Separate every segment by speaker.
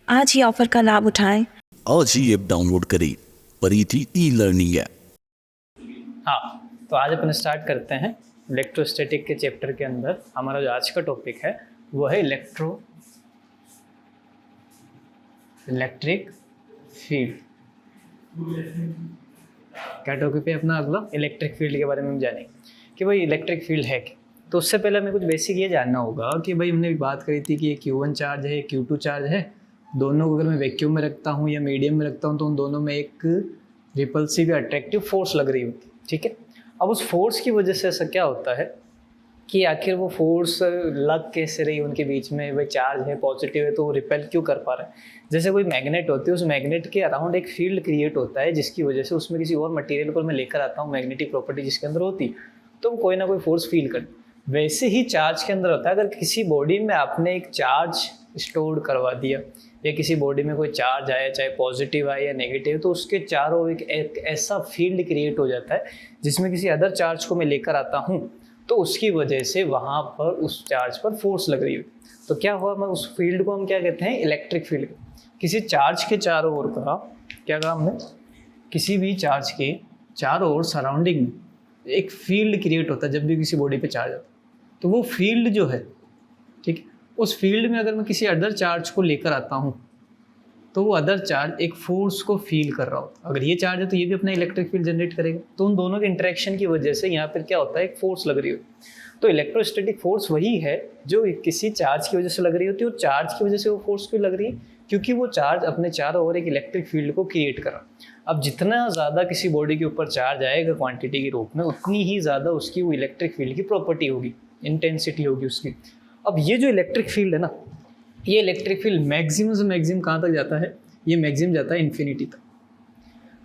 Speaker 1: आज ही ऑफर का लाभ उठाएं।
Speaker 2: आज ही ऐप डाउनलोड करें परिधि ई लर्निंग ऐप।
Speaker 3: हाँ, तो आज अपन स्टार्ट करते हैं इलेक्ट्रोस्टैटिक के चैप्टर के अंदर। हमारा जो आज का टॉपिक है वो है इलेक्ट्रिक फील्ड। क्या टॉपिक है अपना अगला? इलेक्ट्रिक फील्ड के बारे में हम जानेंगे कि भाई इलेक्ट्रिक फील्ड है क्या। तो उससे पहले हमें कुछ बेसिक ये जानना होगा कि भाई हमने भी बात करी थी कि ये Q1 चार्ज है, Q2 चार्ज है। दोनों को अगर मैं वैक्यूम में रखता हूँ या मीडियम में रखता हूँ तो उन दोनों में एक रिपल्सिव या अट्रैक्टिव फोर्स लग रही होती है, ठीक है। अब उस फोर्स की वजह से ऐसा क्या होता है कि आखिर वो फोर्स लग कैसे रही उनके बीच में, भाई चार्ज है, पॉजिटिव है, तो वो रिपेल क्यों कर पा रहा है। जैसे कोई मैग्नेट होती है, उस मैग्नेट के अराउंड एक फील्ड क्रिएट होता है जिसकी वजह से उसमें किसी और मटेरियल को मैं लेकर आता हूँ, मैग्नेटिक प्रॉपर्टी जिसके अंदर होती है, तो वो कोई ना कोई फोर्स फील कर। वैसे ही चार्ज के अंदर होता है। अगर किसी बॉडी में आपने एक चार्ज स्टोर करवा दिया या किसी बॉडी में कोई चार्ज आया, चाहे पॉजिटिव आए या नेगेटिव, तो उसके चारों एक ऐसा फील्ड क्रिएट हो जाता है जिसमें किसी अदर चार्ज को मैं लेकर आता हूँ तो उसकी वजह से वहाँ पर उस चार्ज पर फोर्स लग रही है। तो क्या हुआ, मैं उस फील्ड को हम क्या कहते हैं? Electric field. किसी चार्ज के चारों ओर का क्या कहा हमने? किसी भी चार्ज के चारों ओर सराउंडिंग में एक फील्ड क्रिएट होता है जब भी किसी बॉडी पे चार्ज आता है। तो वो फील्ड जो है, ठीक है, उस फील्ड में अगर मैं किसी अदर चार्ज को लेकर आता हूँ तो वो अदर चार्ज एक फोर्स को फील कर रहा होता है। अगर ये चार्ज है तो ये भी अपना इलेक्ट्रिक फील्ड जनरेट करेगा। तो उन दोनों के इंटरेक्शन की वजह से यहाँ पर क्या होता है? एक फोर्स लग रही होती है। तो इलेक्ट्रोस्टैटिक फोर्स वही है जो किसी चार्ज की वजह से लग रही होती है। और चार्ज की वजह से वो फोर्स क्यों लग रही है? क्योंकि वो चार्ज अपने चारों ओर एक इलेक्ट्रिक फील्ड को क्रिएट कर रहा है। अब जितना ज़्यादा किसी बॉडी के ऊपर चार्ज आएगा क्वांटिटी के रूप में, उतनी ही ज़्यादा उसकी वो इलेक्ट्रिक फील्ड की प्रॉपर्टी होगी, इंटेंसिटी होगी उसकी। अब ये जो इलेक्ट्रिक फील्ड है ना, ये इलेक्ट्रिक फील्ड मैक्सिमम से मैक्सिमम कहाँ तक जाता है? ये मैक्सिमम जाता है इन्फिनिटी तक।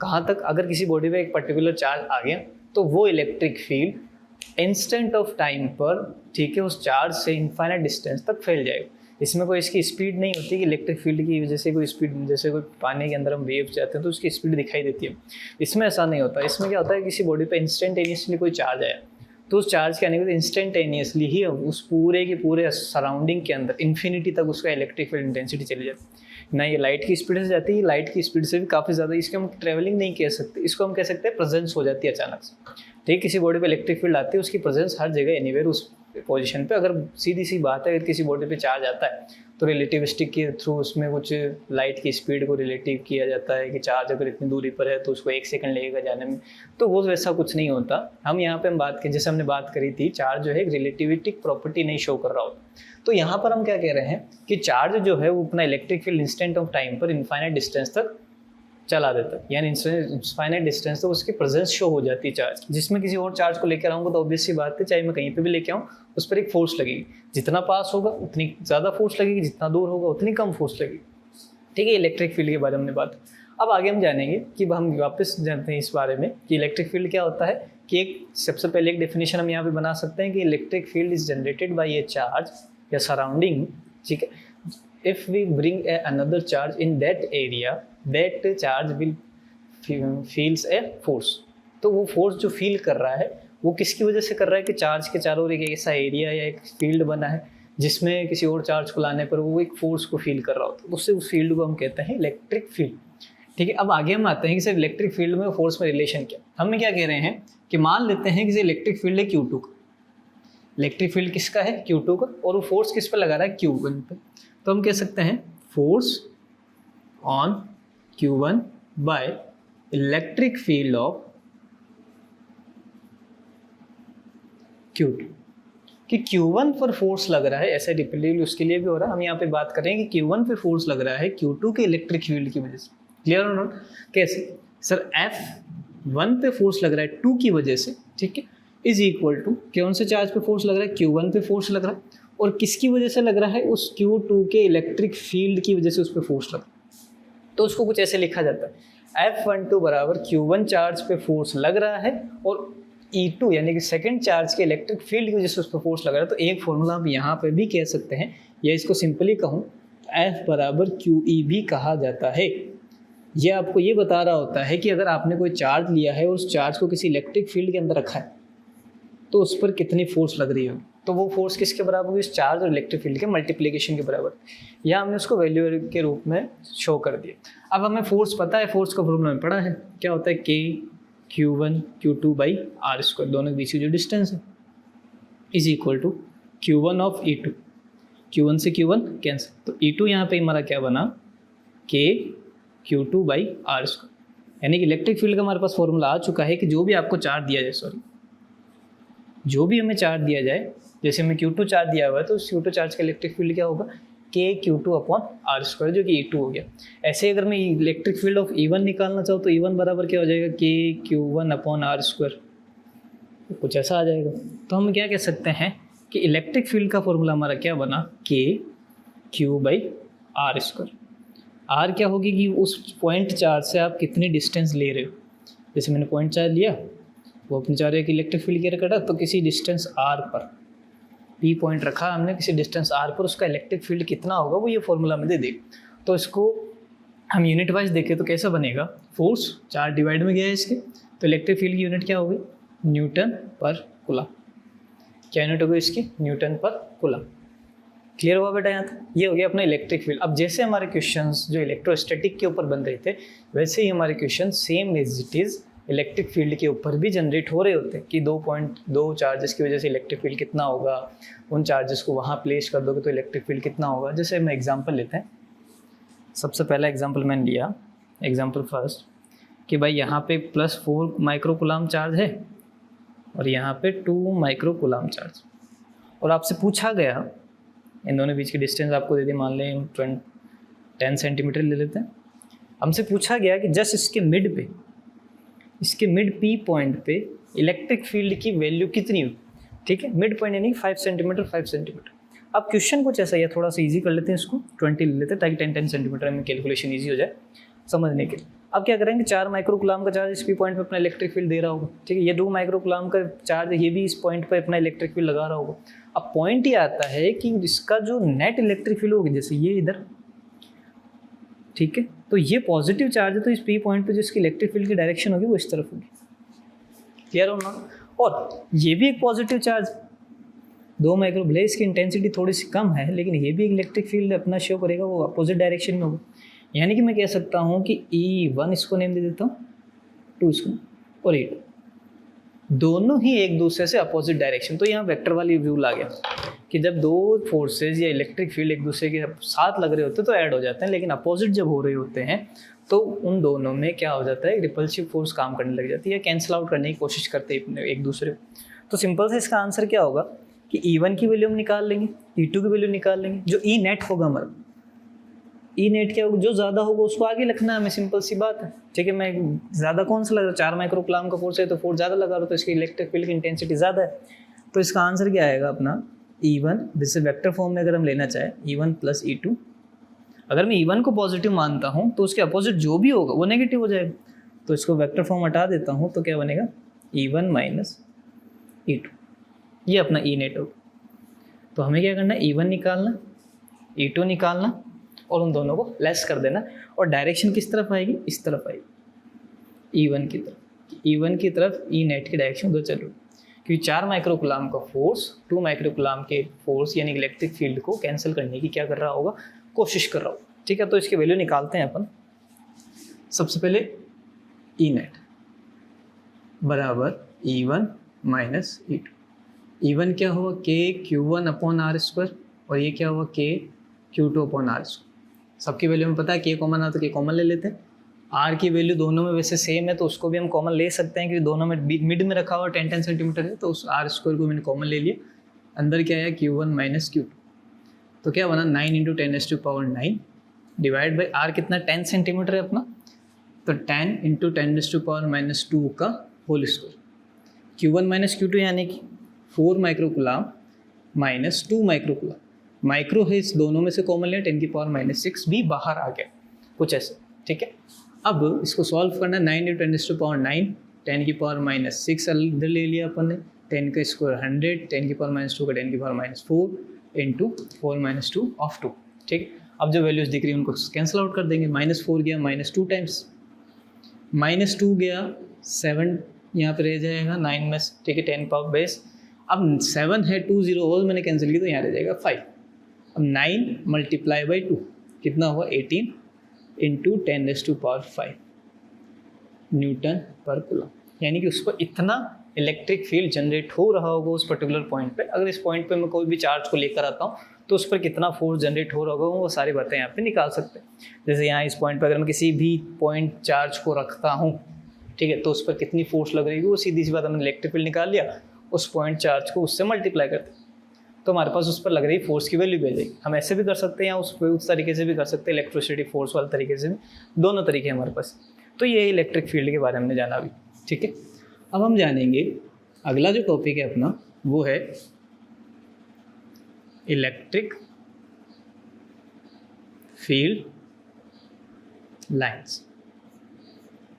Speaker 3: कहाँ तक? अगर किसी बॉडी पे एक पर्टिकुलर चार्ज आ गया तो वो electric field instant of time पर, ठीक है, उस चार्ज से इनफाइनाइट डिस्टेंस तक फैल जाएगा। इसमें कोई इसकी स्पीड नहीं होती कि इलेक्ट्रिक फील्ड की वजह से कोई स्पीड, जैसे कोई पानी के अंदर हम वेव जाते हैं तो उसकी स्पीड दिखाई देती है। इसमें ऐसा नहीं होता। इसमें क्या होता है, किसी बॉडी पे इंस्टेंटेनियसली कोई चार्ज आया तो उस चार्ज के आने के बाद इंस्टेंटेनियसली ही उस पूरे के पूरे सराउंडिंग के अंदर इन्फिनिटी तक उसका इलेक्ट्रिक फील्ड इंटेंसिटी चली जाती है। ना ये लाइट की स्पीड से जाती है, लाइट की स्पीड से भी काफ़ी ज़्यादा। इसको हम ट्रैवलिंग नहीं कह सकते, इसको हम कह सकते हैं प्रेजेंस हो जाती है अचानक से। ठीक है, किसी बॉडी पे इलेक्ट्रिक फील्ड आती है, उसकी प्रेजेंस हर जगह एनीवेयर उस पोजीशन पे। अगर सीधी सी बात है, अगर किसी बॉडी पे चार्ज आता है तो रिलेटिविस्टिक के थ्रू उसमें कुछ लाइट की स्पीड को रिलेटिव किया जाता है कि चार्ज अगर इतनी दूरी पर है तो उसको 1 सेकंड लगेगा जाने में। तो वो वैसा कुछ नहीं होता। हम यहाँ पे हम बात करें, जैसे हमने बात करी थी, चार्ज जो है रिलेटिविस्टिक प्रॉपर्टी नहीं शो कर रहा होता। तो यहाँ पर हम क्या कह रहे हैं कि चार्ज जो है वो अपना electric field instant of time पर इनफाइनाइट डिस्टेंस तक चला देता है, यानी इनफाइनाइट डिस्टेंस तो उसकी प्रेजेंस शो हो जाती है चार्ज। जिसमें किसी और चार्ज को लेकर आऊँगा तो ऑब्वियस सी बात है, चाहे मैं कहीं पे भी लेके आऊँ उस पर एक फोर्स लगेगी। जितना पास होगा उतनी ज़्यादा फोर्स लगेगी, जितना दूर होगा उतनी कम फोर्स लगेगी। ठीक है, इलेक्ट्रिक फील्ड के बारे में हमने बात। अब आगे हम जानेंगे कि हम वापस जानते हैं इस बारे में कि इलेक्ट्रिक फील्ड क्या होता है। कि एक सबसे पहले एक डेफिनेशन हम यहाँ पे बना सकते हैं कि electric field is generated by A charge या सराउंडिंग, ठीक है, if we bring another charge in that area, that charge will feels a force। तो वो फोर्स जो फील कर रहा है वो किसकी वजह से कर रहा है कि चार्ज के चारों ओर एक ऐसा एरिया या एक फील्ड बना है जिसमें किसी और चार्ज को लाने पर वो एक फोर्स को फील कर रहा होता है। उससे उस फील्ड को हम कहते हैं इलेक्ट्रिक फील्ड। ठीक है, अब आगे हम आते हैं कि सर इलेक्ट्रिक फील्ड में फोर्स में रिलेशन क्या। हम क्या कह रहे हैं कि मान लेते हैं कि इलेक्ट्रिक फील्ड है Q2 का। इलेक्ट्रिक फील्ड किसका है? Q2 का। और वो फोर्स किस पर लगा रहा है? Q1 पे। तो हम कह सकते हैं force on Q1 by electric field of Q2। कि Q1 पर फोर्स लग रहा है, ऐसा रिपीटेडली उसके लिए भी हो रहा है। हम यहाँ पे बात कर रहे हैं कि Q1 पे फोर्स लग रहा है Q2 के इलेक्ट्रिक फील्ड की वजह से। क्लियर और नॉट? कैसे? सर F1 पे फोर्स लग रहा है 2 की वजह से, ठीक है, इज इक्वल टू कौन से चार्ज पे फोर्स लग रहा है? Q1 पे फोर्स लग रहा है। और किसकी वजह से लग रहा है? उस Q2 के इलेक्ट्रिक फील्ड की वजह से उस पर फोर्स लग रहा है। तो उसको कुछ ऐसे लिखा जाता है, F12 बराबर Q1 चार्ज पे फोर्स लग रहा है और E2 यानी कि सेकंड चार्ज के इलेक्ट्रिक फील्ड की वजह से उस पर फोर्स लग रहा है। तो एक फॉर्मूला आप यहाँ पे भी कह सकते हैं, या इसको सिंपली कहूँ F बराबर QE भी कहा जाता है। ये आपको ये बता रहा होता है कि अगर आपने कोई चार्ज लिया है और उस चार्ज को किसी इलेक्ट्रिक फील्ड के अंदर रखा है तो उस पर कितनी फोर्स लग रही होगी। तो वो फोर्स किसके बराबर होगी, इस चार्ज और इलेक्ट्रिक फील्ड के मल्टीप्लिकेशन के बराबर। या हमने उसको वैल्यू के रूप में शो कर दिया। अब हमें फोर्स पता है, फोर्स का फॉर्मूला में पढ़ा है, क्या होता है K Q1 Q2 by R square, दोनों के बीच की जो डिस्टेंस है, is equal to Q1 of E2, Q1 से Q1 कैंसिल, तो E2 यहाँ पे हमारा क्या बना, K Q2 by R square. यानी कि इलेक्ट्रिक फील्ड का हमारे पास फॉर्मूला आ चुका है कि जो भी आपको चार्ज दिया जाए, जो भी हमें चार्ज दिया जाए, जैसे हमें Q2 चार्ज दिया हुआ है तो उस Q2 चार्ज का इलेक्ट्रिक फील्ड क्या होगा, K Q2 upon R square, जो कि E2 हो गया। ऐसे अगर मैं इलेक्ट्रिक फील्ड ऑफ E1 निकालना चाहूँ तो E1 बराबर क्या हो जाएगा, K Q1 upon R square, कुछ ऐसा आ जाएगा। तो हम क्या कह सकते हैं कि इलेक्ट्रिक फील्ड का फॉर्मूला हमारा क्या बना, K Q by R square. R क्या होगी कि उस पॉइंट चार्ज से आप कितनी डिस्टेंस ले रहे हो। जैसे मैंने पॉइंट चार्ज लिया, वो अपने चाह रहे हैं कि इलेक्ट्रिक फील्ड क्या रखा, तो किसी डिस्टेंस r पर, P पॉइंट रखा हमने किसी डिस्टेंस r पर, उसका इलेक्ट्रिक फील्ड कितना होगा वो ये फॉर्मूला में दे दे। तो इसको हम यूनिट वाइज देखें तो कैसा बनेगा, फोर्स चार्ज डिवाइड में गया है इसके, तो इलेक्ट्रिक फील्ड की यूनिट क्या होगी, न्यूटन पर कूलम। क्या यूनिट होगी इसकी, न्यूटन पर कूलम। क्लियर हुआ बेटा यहाँ तक, ये हो गया अपना इलेक्ट्रिक फील्ड। अब जैसे हमारे क्वेश्चंस जो इलेक्ट्रोस्टैटिक के ऊपर बन रहे थे, वैसे ही हमारे question same as it is electric field के ऊपर भी जनरेट हो रहे होते हैं कि 2.2 चार्जेस की वजह से इलेक्ट्रिक फील्ड कितना होगा, उन चार्जेस को वहाँ प्लेस कर दोगे तो इलेक्ट्रिक फील्ड कितना होगा। जैसे मैं एग्जांपल लेते हैं, सबसे पहला एग्जांपल मैंने लिया, एग्जांपल फर्स्ट, कि भाई यहाँ पे +4 माइक्रोकूलम चार्ज है और यहाँ पे 2 माइक्रोकूलम चार्ज, और आपसे पूछा गया, इन दोनों बीच की डिस्टेंस आपको दे दी, मान लें 10 सेंटीमीटर ले लेते हैं। हमसे पूछा गया कि जस्ट इसके मिड पे, इसके मिड P पॉइंट पे इलेक्ट्रिक फील्ड की वैल्यू कितनी हुई, ठीक है, मिड पॉइंट यानी 5 सेंटीमीटर 5 सेंटीमीटर। अब क्वेश्चन कुछ ऐसा ही है, थोड़ा सा इजी कर लेते हैं इसको, 20 ले लेते हैं ताकि 10 सेंटीमीटर में कैलकुलेशन इजी हो जाए समझने के लिए। अब क्या करेंगे, 4 माइक्रोकूलम का चार्ज इस P पॉइंट पे अपना इलेक्ट्रिक फील्ड दे रहा होगा, ठीक है, ये 2 माइक्रोकूलम का चार्ज ये भी इस पॉइंट पे अपना इलेक्ट्रिक फील्ड लगा रहा होगा। अब पॉइंट ये आता है कि इसका जो नेट इलेक्ट्रिक फील्ड होगी, जैसे ये इधर, ठीक है, तो ये पॉजिटिव चार्ज है, तो इस P पॉइंट पे जो इसकी इलेक्ट्रिक फील्ड की डायरेक्शन होगी वो इस तरफ होगी। क्लियर हो ना। और ये भी एक पॉजिटिव चार्ज, 2 माइक्रो, भले इसकी इंटेंसिटी थोड़ी सी कम है लेकिन ये भी एक इलेक्ट्रिक फील्ड अपना शो करेगा, वो अपोजिट डायरेक्शन में होगा। यानी कि मैं कह सकता हूँ कि E1 इसको नेम दे देता हूँ, 2 इसको, और E2, दोनों ही एक दूसरे से अपोजिट डायरेक्शन। तो यहाँ वेक्टर वाली रूल आ गया कि जब 2 फोर्सेज या इलेक्ट्रिक फील्ड एक दूसरे के साथ लग रहे होते हैं तो ऐड हो जाते हैं, लेकिन अपोजिट जब हो रहे होते हैं तो उन दोनों में क्या हो जाता है, रिपल्सिव फोर्स काम करने लग जाती है, कैंसिल आउट करने की कोशिश करते हैं एक दूसरे को। तो सिंपल से इसका आंसर क्या होगा कि E1 की वैल्यू हम निकाल लेंगे, E2 की वैल्यू निकाल लेंगे, जो E नेट होगा हमारा, E नेट क्या होगा, जो ज़्यादा होगा उसको आगे लिखना है हमें, सिंपल सी बात है, ठीक है। मैं ज़्यादा कौन सा लग रहा है, 4 माइक्रोकूलम का फोर्स है तो फोर्स ज़्यादा लगा रहा, तो इसकी इलेक्ट्रिक फील्ड की इंटेंसिटी ज़्यादा है। तो इसका आंसर क्या आएगा अपना E1, जिससे वेक्टर फॉर्म में अगर हम लेना चाहें E1 + E2, अगर मैं E1 को पॉजिटिव मानता हूँ तो उसके अपोजिट जो भी होगा वो नेगेटिव हो जाएगा, तो इसको वेक्टर फॉर्म हटा देता हूँ तो क्या बनेगा, E1 - E2, ये अपना E नेट होगा। तो हमें क्या करना है, E1 निकालना, E2 निकालना और उन दोनों को लेस कर देना, और डायरेक्शन किस तरफ आएगी, इस तरफ आएगी, E1 की तरफ। E1 की तरफ E नेट की डायरेक्शन उधर चल रही, क्योंकि 4 माइक्रोकूलम का फोर्स 2 माइक्रोकूलम के फोर्स यानी इलेक्ट्रिक फील्ड को कैंसिल करने की क्या कर रहा होगा, कोशिश कर रहा होगा, ठीक है। तो इसकी वैल्यू निकालते हैं अपन। सबसे पहले E नेट बराबर E1 - E2। E1 क्या हुआ, K Q1 upon R square, और ये क्या हुआ, K Q2 upon R square. सबकी वैल्यू में पता है K कॉमन आता तो K कॉमन ले लेते हैं। R की वैल्यू दोनों में वैसे सेम है तो उसको भी हम कॉमन ले सकते हैं, क्योंकि दोनों में मिड में रखा हुआ 10 सेंटीमीटर है, तो उस आर स्क्वायर को मैंने कॉमन ले लिया। अंदर क्या है, Q1 - Q2, तो क्या बना 9 × 10⁻⁹ डिवाइड बाई R कितना 10 सेंटीमीटर है अपना, तो 10 × 10⁻² का होल स्क्वायर। Q1 - Q2 यानी कि 4 माइक्रोकूलम - 2 माइक्रोकूलम, माइक्रो है इस दोनों में से कॉमन लिया, 10⁻⁶ भी बाहर आ गया, कुछ ऐसे, ठीक है। अब इसको सॉल्व करना, 9 × 10⁻⁹, 10⁻⁻6 इधर ले लिया अपन ने, 10 का स्क्वायर 100, 10⁻² का 10⁻⁴ इंटू 4 - 2 ऑफ 2, ठीक है। अब जो वैल्यूज दिख रही है उनको कैंसिल आउट कर देंगे, -4 गया -2 टाइम्स, -2 गया 7 यहाँ पे रह जाएगा 9 में, ठीक है, 10 पावर बेस। अब 7 है, 2 0 होल मैंने कैंसिल किया तो यहाँ रह जाएगा 5। अब 9 मल्टीप्लाई बाई 2 कितना हुआ 18 इंटू 10⁵ न्यूटन पर कूलम। यानी कि उस पर इतना इलेक्ट्रिक फील्ड जनरेट हो रहा होगा उस पर्टिकुलर पॉइंट पे। अगर इस पॉइंट पे मैं कोई भी चार्ज को लेकर आता हूँ तो उस पर कितना फोर्स जनरेट हो रहा होगा वो सारी बातें यहाँ पे निकाल सकते हैं। जैसे यहाँ इस पॉइंट पे अगर मैं किसी भी पॉइंट चार्ज को रखता हूँ, ठीक है, तो उस पर कितनी फोर्स लग रही है वो सीधी सी बात, हमने इलेक्ट्रिक फील्ड निकाल लिया, उस पॉइंट चार्ज को उससे मल्टीप्लाई करते तो हमारे पास उस पर लग रही फोर्स की वैल्यू मिल जाएगी। हम ऐसे भी कर सकते हैं या उस तरीके से भी कर सकते हैं, इलेक्ट्रिसिटी फोर्स वाले तरीके से भी, दोनों तरीके हमारे पास। तो ये इलेक्ट्रिक फील्ड के बारे में हमने जाना अभी, ठीक है। अब हम जानेंगे अगला जो टॉपिक है अपना वो है इलेक्ट्रिक फील्ड लाइंस।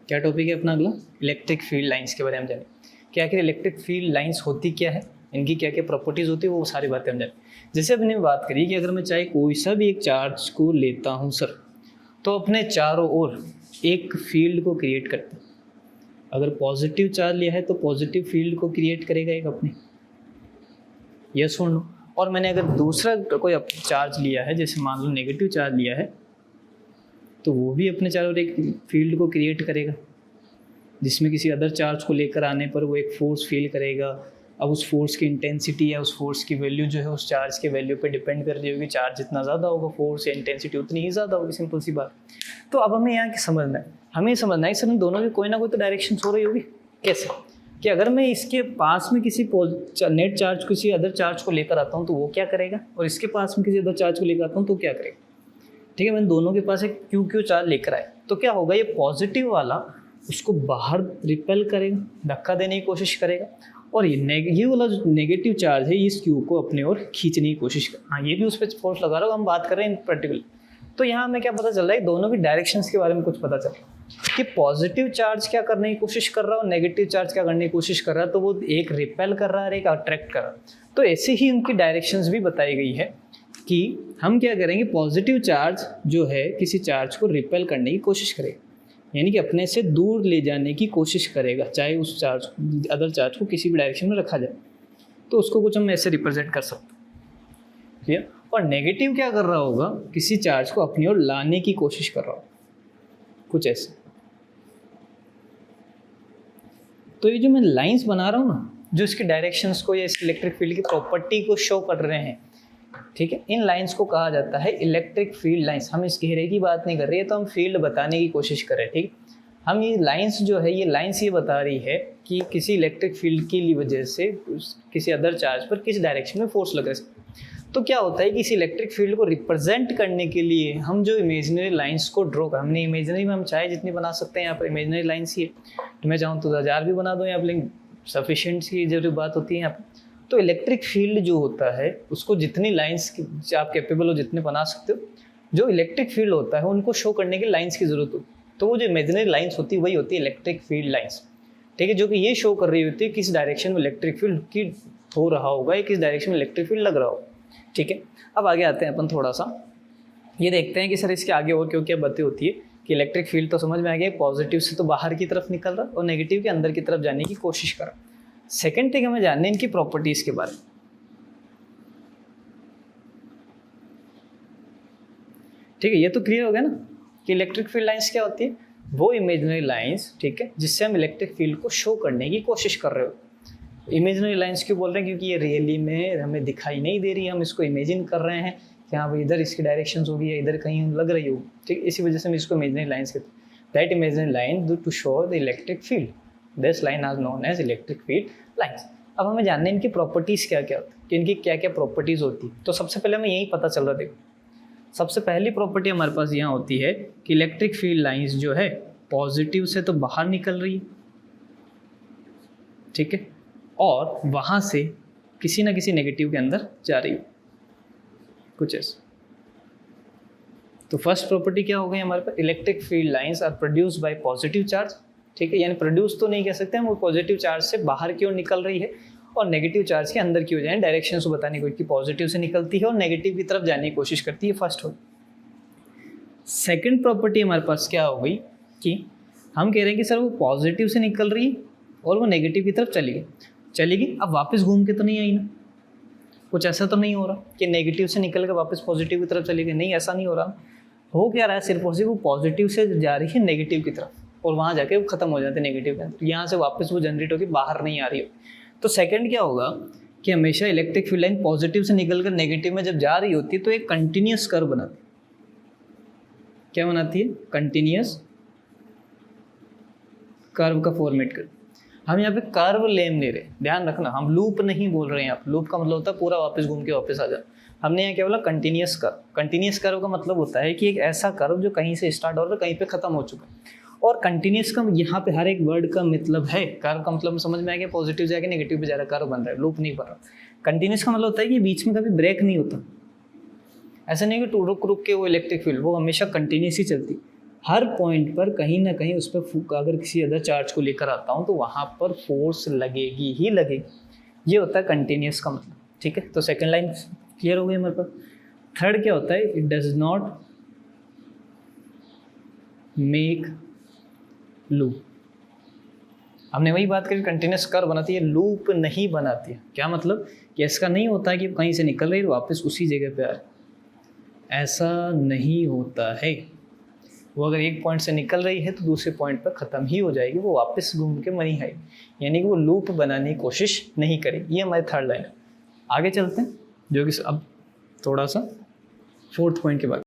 Speaker 3: क्या टॉपिक है अपना अगला? इलेक्ट्रिक फील्ड लाइंस के बारे में हम जानेंगे कि आखिर इलेक्ट्रिक फील्ड लाइंस होती क्या है, इनकी क्या क्या प्रॉपर्टीज़ होती है, वो सारी बातें हम जानेंगे। जैसे अपने बात करी कि अगर मैं चाहे कोई सा भी एक चार्ज को लेता हूँ सर, तो अपने चारों ओर एक फील्ड को क्रिएट करता है। अगर पॉजिटिव चार्ज लिया है तो पॉजिटिव फील्ड को क्रिएट करेगा एक अपने, यह सुन लो। और मैंने अगर दूसरा कोई चार्ज लिया है, जैसे मान लो नेगेटिव चार्ज लिया है, तो वो भी अपने चारों ओर एक फील्ड को क्रिएट करेगा, जिसमें किसी अदर चार्ज को लेकर आने पर वो एक फोर्स फील करेगा। अब उस फोर्स की इंटेंसिटी या उस फोर्स की वैल्यू जो है उस चार्ज के वैल्यू पे डिपेंड कर रही होगी। चार्ज जितना ज़्यादा होगा फोर्स या इंटेंसिटी उतनी ही ज़्यादा होगी, सिंपल सी बात। तो अब हमें यहाँ समझना है, हमें समझना है सर इन दोनों की कोई ना कोई तो डायरेक्शन हो रही होगी। कैसे? कि अगर मैं इसके पास में किसी नेट चार्ज किसी अदर चार्ज को लेकर आता हूँ तो वो क्या करेगा, और इसके पास में किसी अदर चार्ज को लेकर आता हूँ तो क्या करेगा। ठीक है, मैंने दोनों के पास एक क्यू चार्ज लेकर आए तो क्या होगा, ये पॉजिटिव वाला उसको बाहर रिपेल करेगा, धक्का देने की कोशिश करेगा, और ये वाला जो नेगेटिव चार्ज है इस क्यू को अपने ओर खींचने की कोशिश कर, हाँ ये भी उस पर फोर्स लगा रहा होगा। हम बात कर रहे हैं इन पर्टिकुलर। तो यहाँ हमें क्या पता चल रहा है, दोनों की डायरेक्शंस के बारे में कुछ पता चल रहा है कि पॉजिटिव चार्ज क्या करने की कोशिश कर रहा है और नेगेटिव चार्ज क्या करने की कोशिश कर रहा है। तो वो एक रिपेल कर रहा है और एक अट्रैक्ट कर रहा है। तो ऐसे ही उनकी डायरेक्शंस भी बताई गई है कि हम क्या करेंगे, पॉजिटिव चार्ज जो है किसी चार्ज को रिपेल करने की कोशिश करेगा, यानी कि अपने से दूर ले जाने की कोशिश करेगा, चाहे उस चार्ज अदर चार्ज को किसी भी डायरेक्शन में रखा जाए। तो उसको कुछ हम ऐसे रिप्रेजेंट कर सकते हैं, ठीक है। और नेगेटिव क्या कर रहा होगा, किसी चार्ज को अपनी ओर लाने की कोशिश कर रहा होगा, कुछ ऐसे। तो ये जो मैं लाइंस बना रहा हूँ ना, जो इसके डायरेक्शंस को या इस इलेक्ट्रिक फील्ड की प्रॉपर्टी को शो कर रहे हैं, ठीक है, इन लाइंस को कहा जाता है इलेक्ट्रिक फील्ड लाइंस। हम इस घेरे की बात नहीं कर रहे हैं, तो हम फील्ड बताने की कोशिश कर रहे हैं, ठीक। हम ये लाइंस जो है, ये लाइंस ये बता रही है कि किसी इलेक्ट्रिक फील्ड की वजह से किसी अदर चार्ज पर किस डायरेक्शन में फोर्स लग रहा है। तो क्या होता है कि इस इलेक्ट्रिक फील्ड को रिप्रेजेंट करने के लिए हम जो इमेजिनरी लाइंस को ड्रॉ कर, हमने इमेजिनरी में हम चाहे जितनी बना सकते हैं, यहाँ पर इमेजिनरी लाइंस ही है, तो मैं चाहूँ तो 1000 भी बना दूँ यहाँ पर, लेकिन सफिशिएंट की जरूरी बात होती है यहाँ पर। तो इलेक्ट्रिक फील्ड जो होता है उसको जितनी लाइंस आप कैपेबल हो जितने बना सकते हो, जो इलेक्ट्रिक फील्ड होता है उनको शो करने के लाइंस की जरूरत होती है। तो वो जो इमेजिनरी लाइंस होती है वही होती है इलेक्ट्रिक फील्ड लाइंस, ठीक है, जो कि ये शो कर रही होती है किस डायरेक्शन में इलेक्ट्रिक फील्ड की हो रहा होगा या किस डायरेक्शन में इलेक्ट्रिक फील्ड लग रहा होगा, ठीक है। अब आगे आते हैं अपन थोड़ा सा, ये देखते हैं कि सर इसके आगे और क्यों क्या बातें होती है। कि इलेक्ट्रिक फील्ड तो समझ में आ गया, पॉजिटिव से तो बाहर की तरफ निकल रहा और नेगेटिव के अंदर की तरफ जाने की कोशिश कर रहा। सेकेंड थिंग हमें जानना है इनकी प्रॉपर्टीज के बारे में, ठीक है। ये तो क्लियर हो गया ना कि इलेक्ट्रिक फील्ड लाइंस क्या होती है, वो इमेजिनरी लाइंस, ठीक है, जिससे हम इलेक्ट्रिक फील्ड को शो करने की कोशिश कर रहे हो। इमेजिनरी लाइंस क्यों बोल रहे हैं, क्योंकि ये रियली में हमें दिखाई नहीं दे रही है, हम इसको इमेजिन कर रहे हैं कि हाँ भाई इधर इसकी डायरेक्शंस होगी या इधर कहीं लग रही होगी, ठीक है। इसी वजह से हम इसको इमेजिनरी लाइंस कहते हैं। That imaginary line to show the electric field, this line are known as electric field lines. अब हमें जानना है इनकी प्रॉपर्टीज़ क्या क्या होती है, कि इनकी क्या क्या प्रॉपर्टीज़ होती है। तो सबसे पहले हमें यही पता चल रहा है, देखो सबसे पहली प्रॉपर्टी हमारे पास यहाँ होती है कि इलेक्ट्रिक फील्ड लाइंस जो है पॉजिटिव से तो बाहर निकल रही है, ठीक है, और वहाँ से किसी ना किसी नेगेटिव के अंदर जा रही है, कुछ ऐसा। तो फर्स्ट प्रॉपर्टी क्या हो गई हमारे पास, electric field lines are produced by positive charge, ठीक है, यानी प्रोड्यूस तो नहीं कह सकते हम, वो पॉजिटिव चार्ज से बाहर की ओर निकल रही है और नेगेटिव चार्ज के अंदर की ओर जाए, डायरेक्शन को बताने की कोशिश की, पॉजिटिव से निकलती है और नेगेटिव की तरफ जाने की कोशिश करती है, फर्स्ट हो। सेकंड प्रॉपर्टी हमारे पास क्या हो गई कि हम कह रहे हैं कि सर वो पॉजिटिव से निकल रही है और वो नेगेटिव की तरफ चली गई। चली गई, अब वापस घूम के तो नहीं आई ना, कुछ ऐसा तो नहीं हो रहा कि नेगेटिव से निकल के वापस पॉजिटिव की तरफ चली गई, नहीं ऐसा नहीं हो रहा। हो क्या रहा है, सिर्फ और सिर्फ वो पॉजिटिव से जा रही है नेगेटिव की तरफ और वहाँ जाके वो खत्म हो जाते हैं नेगेटिव के अंदर, यहाँ से वापस वो जनरेट होकर बाहर नहीं आ रही हो। तो सेकंड क्या होगा कि हमेशा इलेक्ट्रिक फील्ड लाइन पॉजिटिव से निकल कर नेगेटिव में जब जा रही होती है तो एक कंटिन्यूस कर्व बनाती है। क्या बनाती है, कंटिन्यूस कर्व का फॉर्मेट कर। हम यहाँ पे कर्व लेम ले रहे, ध्यान रखना, हम लूप नहीं बोल रहे हैं यहाँ पे। लूप का मतलब होता है पूरा वापस घूम के वापस आ जाए। हमने यहाँ क्या बोला, कंटिन्यूस कर्व। कंटिन्यूस कर्व का मतलब होता है कि एक ऐसा कर्व जो कहीं से स्टार्ट हो रहा है कहीं पे खत्म हो चुका है। और कंटिन्यूस का यहाँ पे हर एक वर्ड का मतलब है, कर्व का मतलब समझ में आ गया, पॉजिटिव जाके नेगेटिव पे जा रहा है, कर्व बन रहा है, लूप नहीं बन रहा। कंटिन्यूस का मतलब होता है कि बीच में कभी ब्रेक नहीं होता, ऐसा नहीं कि रुक रुक के वो इलेक्ट्रिक फील्ड, वो हमेशा कंटिन्यूस ही चलती। हर पॉइंट पर कहीं ना कहीं उस पर अगर किसी अदर चार्ज को लेकर आता हूँ तो वहाँ पर फोर्स लगेगी ही लगेगी। ये होता है कंटिन्यूस का मतलब, ठीक है। तो सेकंड लाइन क्लियर हो गई हमारे पास। थर्ड क्या होता है, it does not make loop. हमने वही बात करी, कंटिन्यूस कर्व बनाती है, लूप नहीं बनाती है। क्या मतलब कि इसका नहीं होता है कि कहीं से निकल रही है वापस उसी जगह पे आ रही, ऐसा नहीं होता है। वो अगर एक पॉइंट से निकल रही है तो दूसरे पॉइंट पर ख़त्म ही हो जाएगी, वो वापस घूम के वहीं आएगी, यानी कि वो लूप बनाने की कोशिश नहीं करेगी। ये हमारी थर्ड लाइन है। आगे चलते हैं, जो कि अब थोड़ा सा फोर्थ पॉइंट के बाद